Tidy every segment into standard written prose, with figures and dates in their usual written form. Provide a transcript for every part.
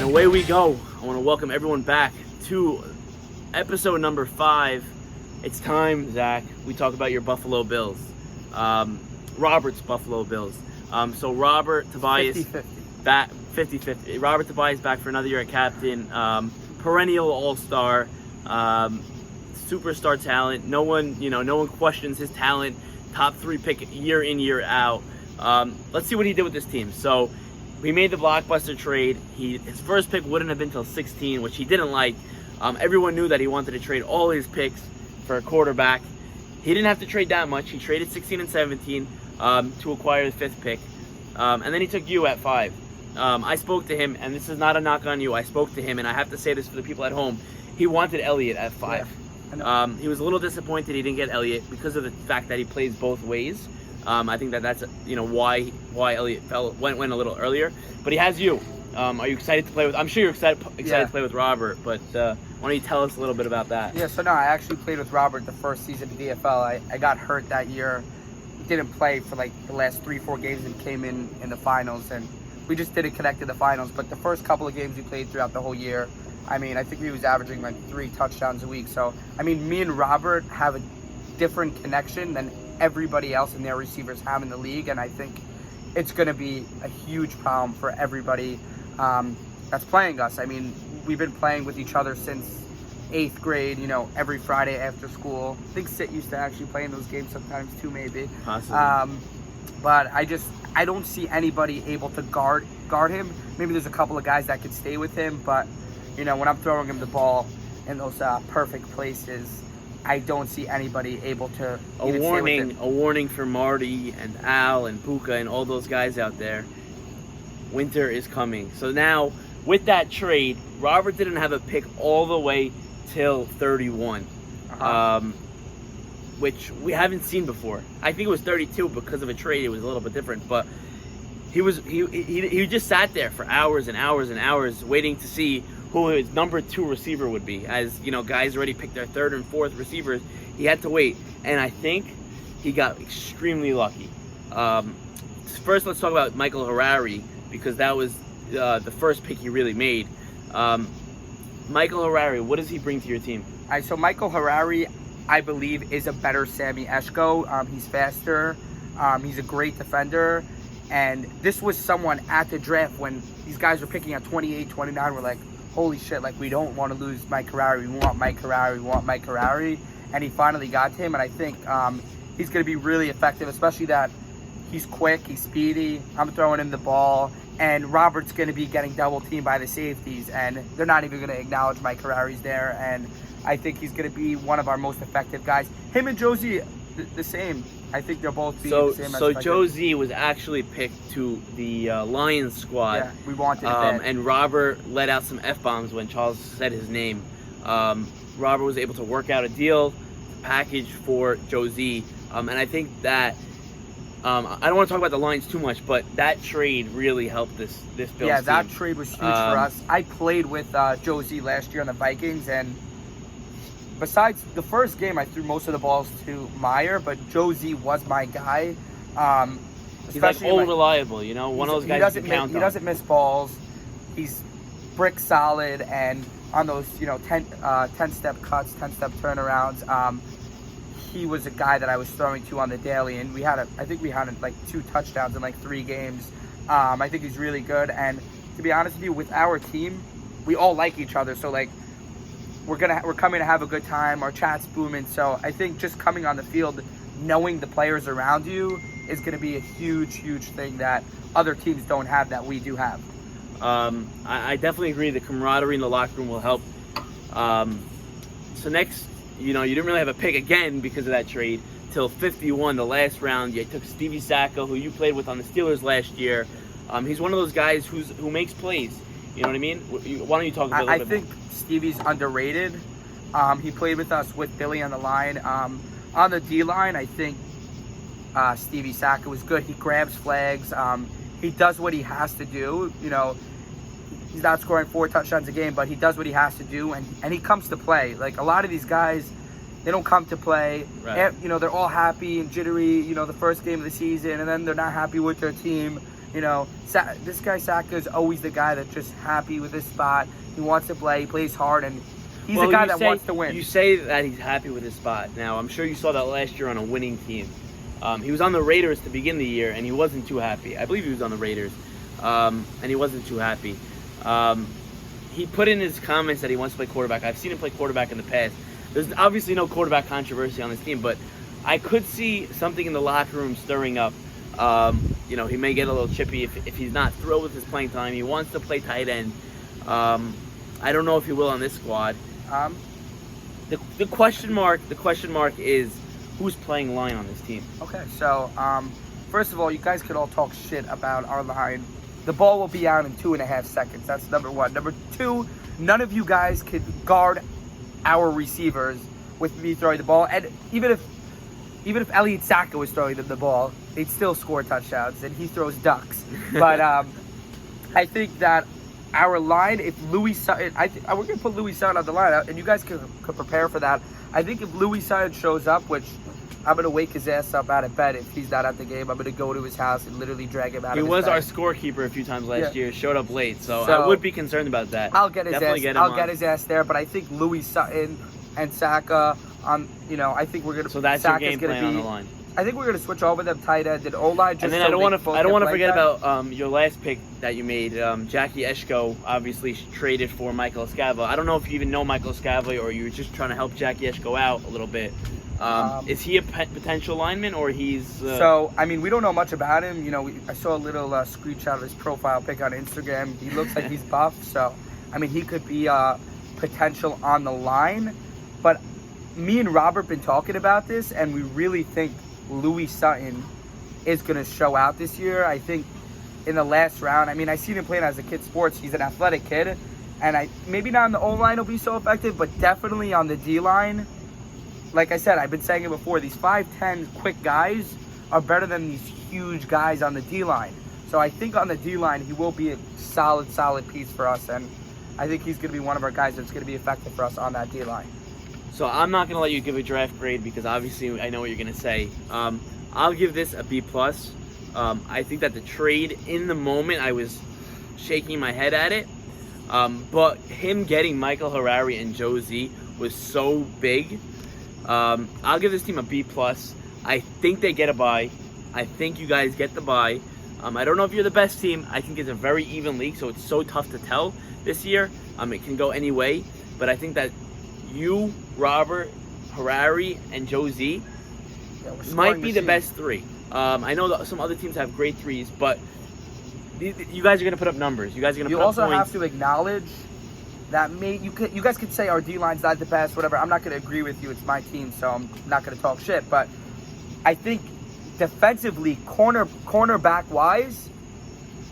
away we go. I want to welcome everyone back to episode number 5. It's time, Zach. We talk about your Buffalo Bills. Robert's Buffalo Bills. So Robert Tobias 50-50. back 50-50. Robert Tobias back for another year at captain. Perennial all-star. Superstar talent. No one questions his talent. Top 3 pick year in, year out. Let's see what he did with this team. So we made the blockbuster trade. His first pick wouldn't have been until 16, which he didn't like. Everyone knew that he wanted to trade all his picks for a quarterback. He didn't have to trade that much. He traded 16 and 17 to acquire the 5th pick. And then he took you at 5. I spoke to him, and this is not a knock on you. I spoke to him, and I have to say this for the people at home. He wanted Elliott at 5. Yeah, he was a little disappointed he didn't get Elliott because of the fact that he plays both ways. I think that's why Elliott went a little earlier. But he has you. Are you excited to play with? I'm sure you're excited to play with Robert. But why don't you tell us a little bit about that? Yeah. So no, I actually played with Robert the first season of DFL. I got hurt that year. Didn't play for like the last 3-4 games and came in the finals, and we just didn't connect to the finals. But the first couple of games we played throughout the whole year, I mean, I think he was averaging like 3 touchdowns a week. So I mean, me and Robert have a different connection than everybody else and their receivers have in the league, and I think it's going to be a huge problem for everybody that's playing us. I mean, we've been playing with each other since 8th grade, every Friday after school. I think Sit used to actually play in those games sometimes too, maybe. Possibly. But I don't see anybody able to guard him. Maybe there's a couple of guys that could stay with him, but when I'm throwing him the ball in those perfect places, I don't see anybody able to even stay with him. A warning for Marty and Al and Puka and all those guys out there. Winter is coming. So now, with that trade, Robert didn't have a pick all the way till 31, which we haven't seen before. I think it was 32 because of a trade. It was a little bit different, but he just sat there for hours and hours and hours waiting to see who his number 2 receiver would be. As guys already picked their 3rd and 4th receivers. He had to wait, and I think he got extremely lucky. First, let's talk about Michael Harari, because that was the first pick he really made. Michael Harari, what does he bring to your team? All right, so Michael Harari, I believe, is a better Sammy Eshko. He's faster. He's a great defender. And this was someone at the draft when these guys were picking at 28, 29. We're like, holy shit, like, we don't want to lose Mike Harari. We want Mike Harari. We want Mike Harari. And he finally got to him. And I think he's going to be really effective, especially that he's quick, he's speedy. I'm throwing him the ball. And Robert's going to be getting double teamed by the safeties, and they're not even going to acknowledge Mike Harari's there. And I think he's going to be one of our most effective guys. Him and Josie, the same. I think they'll both be the same. So Josie was actually picked to the Lions squad. Yeah, we wanted it. And Robert let out some F-bombs when Charles said his name. Robert was able to work out a deal, package for Josie. And I think that I don't want to talk about the Lions too much, but that trade really helped this Bills team. Yeah, that trade was huge for us. I played with Josie last year on the Vikings, and besides the first game, I threw most of the balls to Meyer, but Josie was my guy. He's like reliable, one of those guys you can count on. He doesn't miss balls. He's brick solid, and on those 10-step cuts, 10-step turnarounds. He was a guy that I was throwing to on the daily, and I think we had like 2 touchdowns in like 3 games. I think he's really good, and to be honest with you, with our team, we all like each other, so like we're coming to have a good time. Our chat's booming, so I think just coming on the field, knowing the players around you is going to be a huge thing that other teams don't have that we do have. I definitely agree. The camaraderie in the locker room will help. So next, you didn't really have a pick again because of that trade till 51, the last round. You took Stevie Sacco, who you played with on the Steelers last year. He's one of those guys who makes plays. You know what I mean? Why don't you talk about it a little bit more? I think Stevie's underrated. He played with us with Billy on the line. On the D-line, I think Stevie Sacco was good. He grabs flags. He does what he has to do. He's not scoring 4 touchdowns a game, but he does what he has to do, and he comes to play. Like, a lot of these guys, they don't come to play. Right. They're all happy and jittery, the first game of the season, and then they're not happy with their team. This guy Saka is always the guy that's just happy with his spot. He wants to play. He plays hard, and he's the guy that wants to win. You say that he's happy with his spot. Now, I'm sure you saw that last year on a winning team. He was on the Raiders to begin the year, and he wasn't too happy. I believe he was on the Raiders, and he wasn't too happy. He put in his comments that he wants to play quarterback. I've seen him play quarterback in the past. There's obviously no quarterback controversy on this team, but I could see something in the locker room stirring up. He may get a little chippy if he's not thrilled with his playing time. He wants to play tight end. I don't know if he will on this squad. The question mark is who's playing line on this team. Okay, so first of all, you guys could all talk shit about our line. The ball will be out in 2.5 seconds. That's number one. Number two, none of you guys could guard our receivers with me throwing the ball. And even if Elliott Saka was throwing them the ball, they'd still score touchdowns, and he throws ducks. But I think that our line, if Louis Sutton, we're going to put Louis Sutton on the line, and you guys could prepare for that. I think if Louis Sutton shows up, which I'm going to wake his ass up out of bed if he's not at the game, I'm going to go to his house and literally drag him out of his bed. He was our scorekeeper a few times last year, showed up late, so I would be concerned about that. I'll get his ass there, but I think Louis Sutton and Saka, I think we're going to... So that's Saka's your game plan on the line. I think we're going to switch over them tight end and O-line. And then I don't want to forget about your last pick that you made. Jackie Eshko obviously traded for Michael Escava. I don't know if you even know Michael Escava or you're just trying to help Jackie Eshko out a little bit. Is he a potential lineman or he's... So, we don't know much about him. I saw a little screenshot of his profile pic on Instagram. He looks like he's buff. So, he could be potential on the line. But me and Robert been talking about this, and we really think Louis Sutton is going to show out this year. I think in the last round, I seen him playing as a kid sports. He's an athletic kid, and maybe not on the O-line will be so effective, but definitely on the D-line. Like I said, I've been saying it before, these 5'10" quick guys are better than these huge guys on the D-line. So I think on the D-line, he will be a solid piece for us, and I think he's going to be one of our guys that's going to be effective for us on that D-line. So I'm not going to let you give a draft grade because obviously I know what you're going to say. I'll give this a B+. I think that the trade in the moment, I was shaking my head at it. But him getting Michael Harari and Josie was so big. I'll give this team a B+. I think they get a bye. I think you guys get the bye. I don't know if you're the best team. I think it's a very even league, so it's so tough to tell this year. It can go any way. But I think that you, Robert, Harari, and Josie might be the best three. I know that some other teams have great threes, but you guys are going to put up numbers. You guys are going to put up points. You also have to acknowledge that you guys could say our D-line's not the best, whatever. I'm not going to agree with you. It's my team, so I'm not going to talk shit. But I think defensively, cornerback-wise,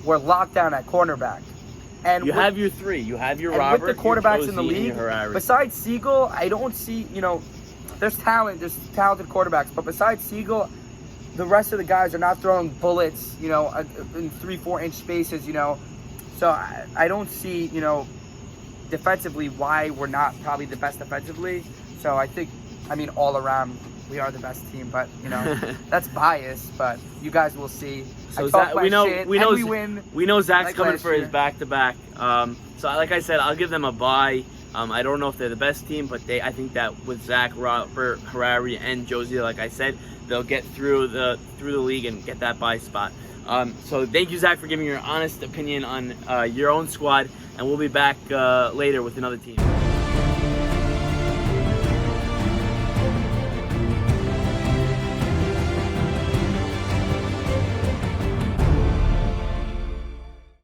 we're locked down at cornerback. And you have your three. You have your Robert, with the quarterbacks your Josie, in the league. and your Harari. Besides Siegel, I don't see, there's talent, there's talented quarterbacks, but besides Siegel, the rest of the guys are not throwing bullets, in 3-4 inch spaces, So I don't see, defensively why we're not probably the best defensively. So I think, all around we are the best team, but that's biased. But you guys will see. So we win. We know Zach's like coming for year. his back-to-back. So like I said, I'll give them a bye. I don't know if they're the best team, but I think that with Zach, Robert, Harari, and Josie, like I said, they'll get through the league and get that bye spot. So thank you, Zach, for giving your honest opinion on your own squad, and we'll be back later with another team.